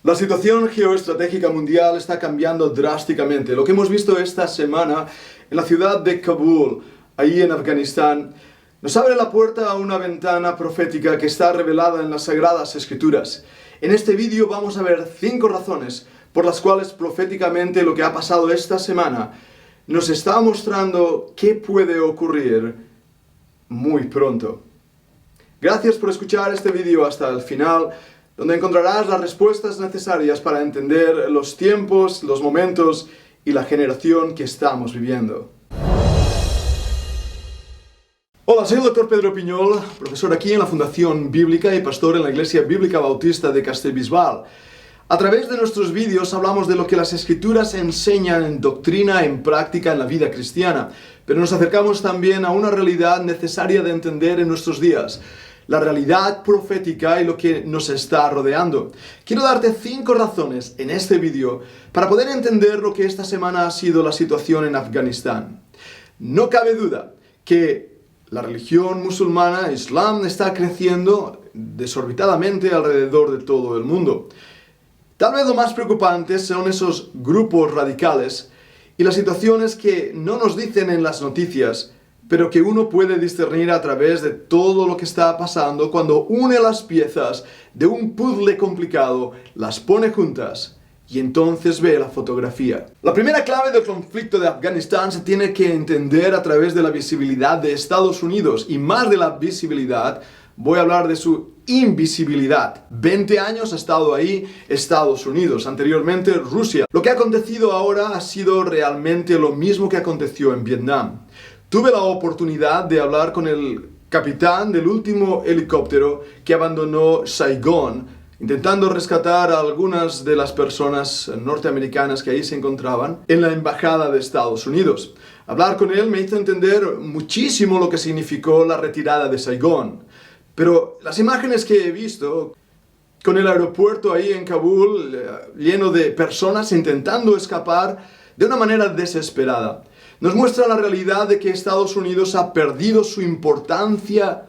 La situación geoestratégica mundial está cambiando drásticamente. Lo que hemos visto esta semana en la ciudad de Kabul, ahí en Afganistán, nos abre la puerta a una ventana profética que está revelada en las Sagradas Escrituras. En este vídeo vamos a ver 5 razones por las cuales proféticamente lo que ha pasado esta semana nos está mostrando qué puede ocurrir muy pronto. Gracias por escuchar este vídeo hasta el final, donde encontrarás las respuestas necesarias para entender los tiempos, los momentos y la generación que estamos viviendo. Hola, soy el Dr. Pedro Piñol, profesor aquí en la Fundación Bíblica y pastor en la Iglesia Bíblica Bautista de Castellbisbal. A través de nuestros vídeos hablamos de lo que las Escrituras enseñan en doctrina, en práctica, en la vida cristiana, pero nos acercamos también a una realidad necesaria de entender en nuestros días, la realidad profética y lo que nos está rodeando. Quiero darte 5 razones en este vídeo para poder entender lo que esta semana ha sido la situación en Afganistán. No cabe duda que la religión musulmana, Islam, está creciendo desorbitadamente alrededor de todo el mundo. Tal vez lo más preocupante son esos grupos radicales y las situaciones que no nos dicen en las noticias, pero que uno puede discernir a través de todo lo que está pasando cuando une las piezas de un puzzle complicado, las pone juntas y entonces ve la fotografía. La primera clave del conflicto de Afganistán se tiene que entender a través de la visibilidad de Estados Unidos, y más de la visibilidad, voy a hablar de su invisibilidad. 20 años ha estado ahí Estados Unidos, anteriormente Rusia. Lo que ha acontecido ahora ha sido realmente lo mismo que aconteció en Vietnam. Tuve la oportunidad de hablar con el capitán del último helicóptero que abandonó Saigón, intentando rescatar a algunas de las personas norteamericanas que ahí se encontraban en la embajada de Estados Unidos. Hablar con él me hizo entender muchísimo lo que significó la retirada de Saigón. Pero las imágenes que he visto con el aeropuerto ahí en Kabul lleno de personas intentando escapar de una manera desesperada, nos muestra la realidad de que Estados Unidos ha perdido su importancia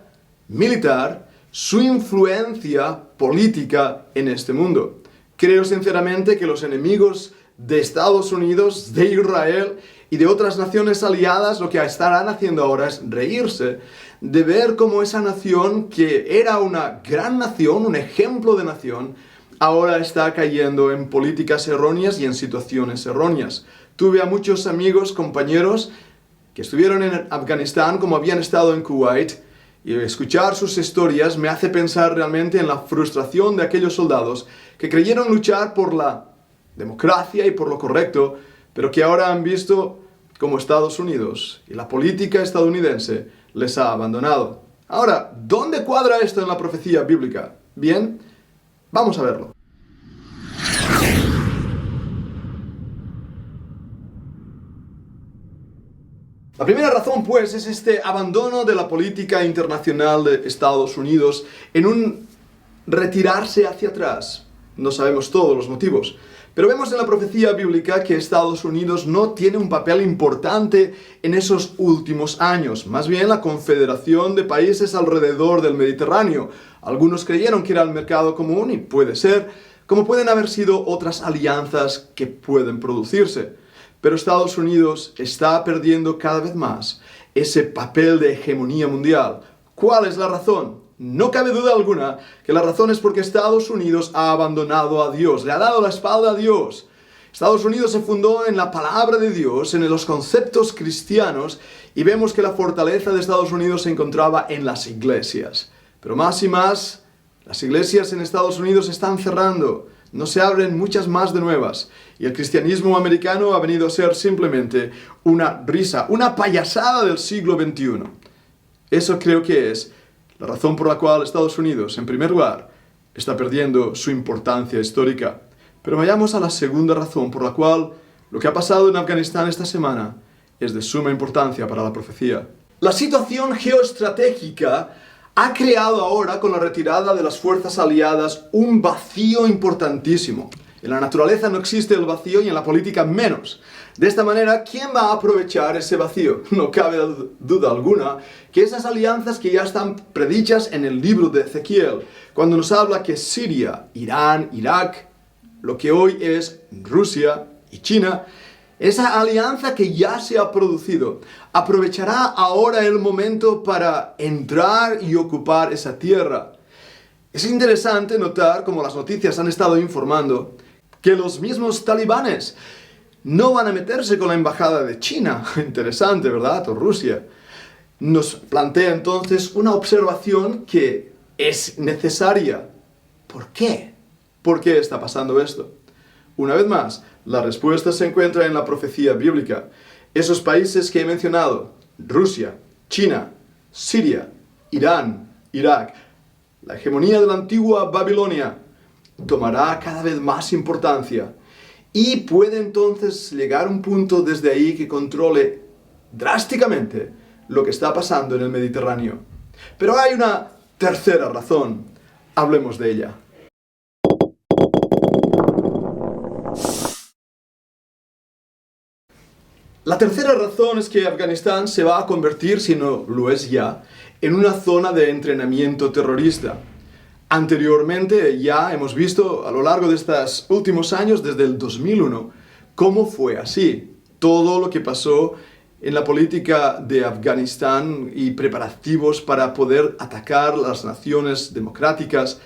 militar, su influencia política en este mundo. Creo sinceramente que los enemigos de Estados Unidos, de Israel y de otras naciones aliadas lo que estarán haciendo ahora es reírse de ver cómo esa nación, que era una gran nación, un ejemplo de nación, ahora está cayendo en políticas erróneas y en situaciones erróneas. Tuve a muchos amigos, compañeros, que estuvieron en Afganistán como habían estado en Kuwait, y escuchar sus historias me hace pensar realmente en la frustración de aquellos soldados que creyeron luchar por la democracia y por lo correcto, pero que ahora han visto cómo Estados Unidos y la política estadounidense les ha abandonado. Ahora, ¿dónde cuadra esto en la profecía bíblica? Bien, vamos a verlo. La primera razón, pues, es este abandono de la política internacional de Estados Unidos en un retirarse hacia atrás. No sabemos todos los motivos, pero vemos en la profecía bíblica que Estados Unidos no tiene un papel importante en esos últimos años. Más bien la confederación de países alrededor del Mediterráneo. Algunos creyeron que era el mercado común, y puede ser, como pueden haber sido otras alianzas que pueden producirse. Pero Estados Unidos está perdiendo cada vez más ese papel de hegemonía mundial. ¿Cuál es la razón? No cabe duda alguna que la razón es porque Estados Unidos ha abandonado a Dios, le ha dado la espalda a Dios. Estados Unidos se fundó en la palabra de Dios, en los conceptos cristianos, y vemos que la fortaleza de Estados Unidos se encontraba en las iglesias. Pero más y más, las iglesias en Estados Unidos están cerrando. No se abren muchas más de nuevas, y el cristianismo americano ha venido a ser simplemente una risa, una payasada del siglo XXI. Eso creo que es la razón por la cual Estados Unidos, en primer lugar, está perdiendo su importancia histórica. Pero vayamos a la segunda razón por la cual lo que ha pasado en Afganistán esta semana es de suma importancia para la profecía. La situación geoestratégica ha creado ahora, con la retirada de las fuerzas aliadas, un vacío importantísimo. En la naturaleza no existe el vacío, y en la política menos. De esta manera, ¿quién va a aprovechar ese vacío? No cabe duda alguna que esas alianzas que ya están predichas en el libro de Ezequiel, cuando nos habla que Siria, Irán, Irak, lo que hoy es Rusia y China, esa alianza que ya se ha producido, aprovechará ahora el momento para entrar y ocupar esa tierra. Es interesante notar, como las noticias han estado informando, que los mismos talibanes no van a meterse con la embajada de China. Interesante, ¿verdad? O Rusia. Nos plantea entonces una observación que es necesaria. ¿Por qué? ¿Por qué está pasando esto? Una vez más, la respuesta se encuentra en la profecía bíblica. Esos países que he mencionado, Rusia, China, Siria, Irán, Irak, la hegemonía de la antigua Babilonia, tomará cada vez más importancia y puede entonces llegar a un punto desde ahí que controle drásticamente lo que está pasando en el Mediterráneo. Pero hay una tercera razón. Hablemos de ella. La tercera razón es que Afganistán se va a convertir, si no lo es ya, en una zona de entrenamiento terrorista. Anteriormente ya hemos visto a lo largo de estos últimos años, desde el 2001, cómo fue así. Todo lo que pasó en la política de Afganistán y preparativos para poder atacar las naciones democráticas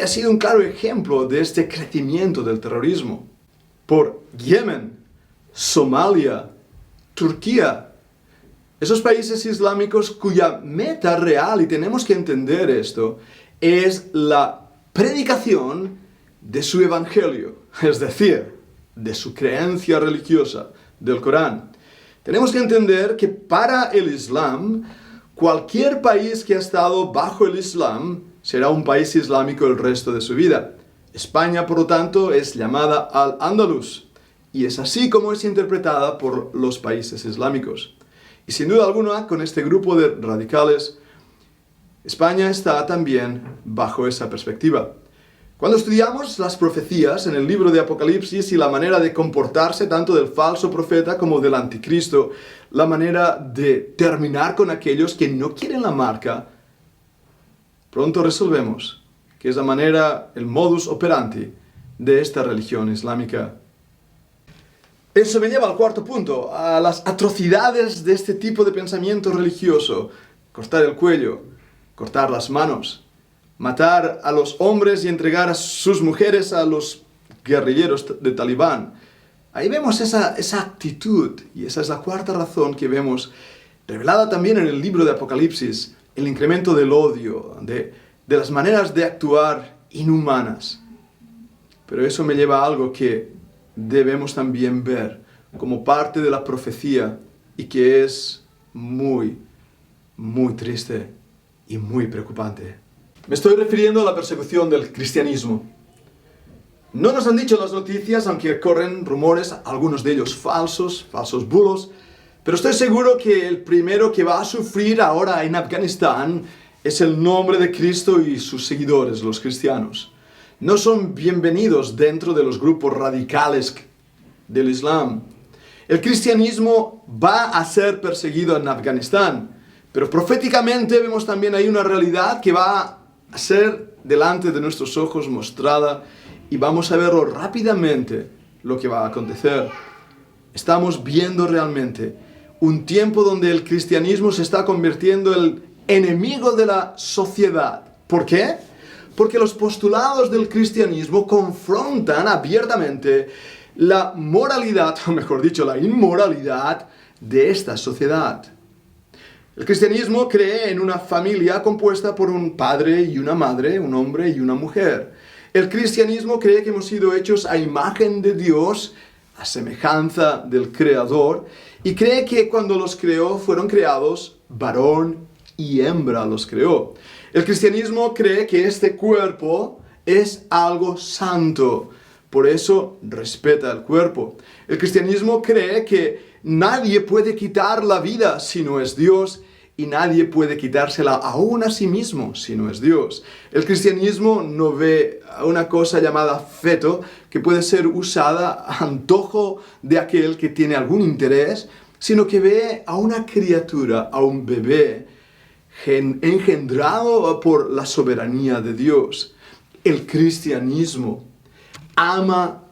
ha sido un claro ejemplo de este crecimiento del terrorismo. Por Yemen, Somalia, Turquía, esos países islámicos cuya meta real, y tenemos que entender esto, es la predicación de su evangelio, es decir, de su creencia religiosa, del Corán. Tenemos que entender que para el Islam, cualquier país que ha estado bajo el Islam será un país islámico el resto de su vida. España, por lo tanto, es llamada Al-Ándalus, y es así como es interpretada por los países islámicos. Y sin duda alguna, con este grupo de radicales, España está también bajo esa perspectiva. Cuando estudiamos las profecías en el libro de Apocalipsis y la manera de comportarse tanto del falso profeta como del anticristo, la manera de terminar con aquellos que no quieren la marca, pronto resolvemos que es la manera, el modus operandi de esta religión islámica. Eso me lleva al cuarto punto, a las atrocidades de este tipo de pensamiento religioso. Cortar el cuello, cortar las manos, matar a los hombres y entregar a sus mujeres a los guerrilleros de Talibán. Ahí vemos esa actitud, y esa es la cuarta razón que vemos revelada también en el libro de Apocalipsis, el incremento del odio, de las maneras de actuar inhumanas. Pero eso me lleva a algo que debemos también ver como parte de la profecía y que es muy, muy triste y muy preocupante. Me estoy refiriendo a la persecución del cristianismo. No nos han dicho las noticias, aunque corren rumores, algunos de ellos falsos bulos, pero estoy seguro que el primero que va a sufrir ahora en Afganistán es el nombre de Cristo y sus seguidores, los cristianos. No son bienvenidos dentro de los grupos radicales del Islam. El cristianismo va a ser perseguido en Afganistán, pero proféticamente vemos también ahí una realidad que va a ser delante de nuestros ojos mostrada y vamos a verlo rápidamente lo que va a acontecer. Estamos viendo realmente un tiempo donde el cristianismo se está convirtiendo en el enemigo de la sociedad. ¿Por qué? Porque los postulados del cristianismo confrontan abiertamente la moralidad, o mejor dicho, la inmoralidad de esta sociedad. El cristianismo cree en una familia compuesta por un padre y una madre, un hombre y una mujer. El cristianismo cree que hemos sido hechos a imagen de Dios, a semejanza del Creador, y cree que cuando los creó fueron creados varón y hembra los creó. El cristianismo cree que este cuerpo es algo santo, por eso respeta el cuerpo. El cristianismo cree que nadie puede quitar la vida si no es Dios, y nadie puede quitársela aún a sí mismo si no es Dios. El cristianismo no ve a una cosa llamada feto que puede ser usada a antojo de aquel que tiene algún interés, sino que ve a una criatura, a un bebé, engendrado por la soberanía de Dios. El cristianismo ama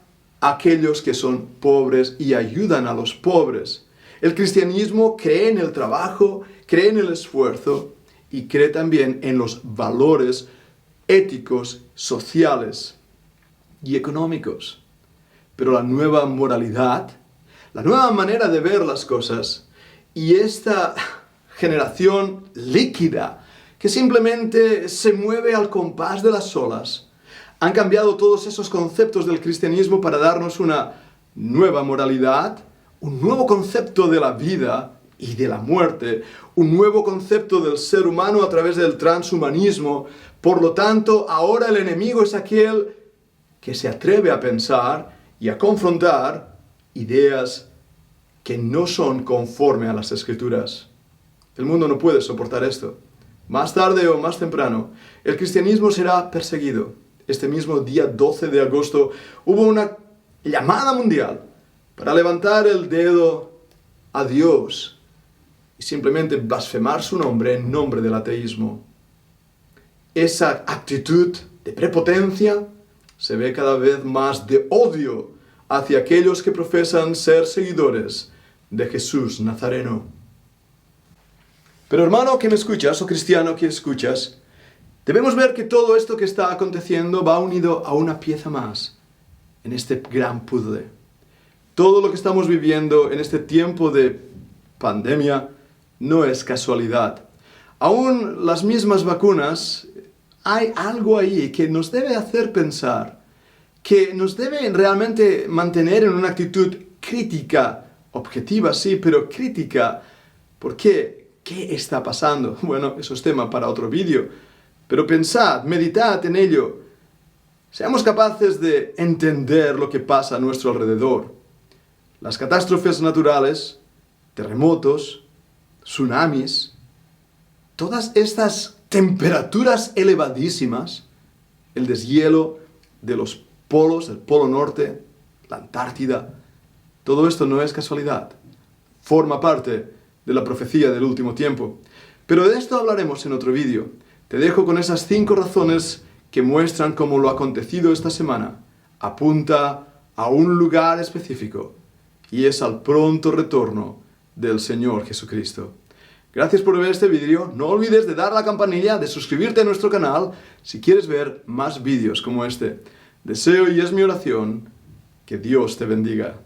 a aquellos que son pobres y ayudan a los pobres. El cristianismo cree en el trabajo, cree en el esfuerzo y cree también en los valores éticos, sociales y económicos. Pero la nueva moralidad, la nueva manera de ver las cosas y esta generación líquida que simplemente se mueve al compás de las olas, han cambiado todos esos conceptos del cristianismo para darnos una nueva moralidad, un nuevo concepto de la vida y de la muerte, un nuevo concepto del ser humano a través del transhumanismo. Por lo tanto, ahora el enemigo es aquel que se atreve a pensar y a confrontar ideas que no son conforme a las Escrituras. El mundo no puede soportar esto. Más tarde o más temprano, el cristianismo será perseguido. Este mismo día 12 de agosto hubo una llamada mundial para levantar el dedo a Dios y simplemente blasfemar su nombre en nombre del ateísmo. Esa actitud de prepotencia se ve cada vez más de odio hacia aquellos que profesan ser seguidores de Jesús Nazareno. Pero hermano que me escuchas, o cristiano que escuchas, debemos ver que todo esto que está aconteciendo va unido a una pieza más en este gran puzzle. Todo lo que estamos viviendo en este tiempo de pandemia no es casualidad. Aún las mismas vacunas, hay algo ahí que nos debe hacer pensar, que nos debe realmente mantener en una actitud crítica, objetiva sí, pero crítica. ¿Por qué? ¿Qué está pasando? Bueno, eso es tema para otro vídeo. Pero pensad, meditad en ello. Seamos capaces de entender lo que pasa a nuestro alrededor. Las catástrofes naturales, terremotos, tsunamis, todas estas temperaturas elevadísimas, el deshielo de los polos, el Polo Norte, la Antártida, todo esto no es casualidad. Forma parte de la profecía del último tiempo. Pero de esto hablaremos en otro vídeo. Te dejo con esas 5 razones que muestran cómo lo acontecido esta semana apunta a un lugar específico, y es al pronto retorno del Señor Jesucristo. Gracias por ver este vídeo. No olvides de dar a la campanilla, de suscribirte a nuestro canal si quieres ver más vídeos como este. Deseo y es mi oración que Dios te bendiga.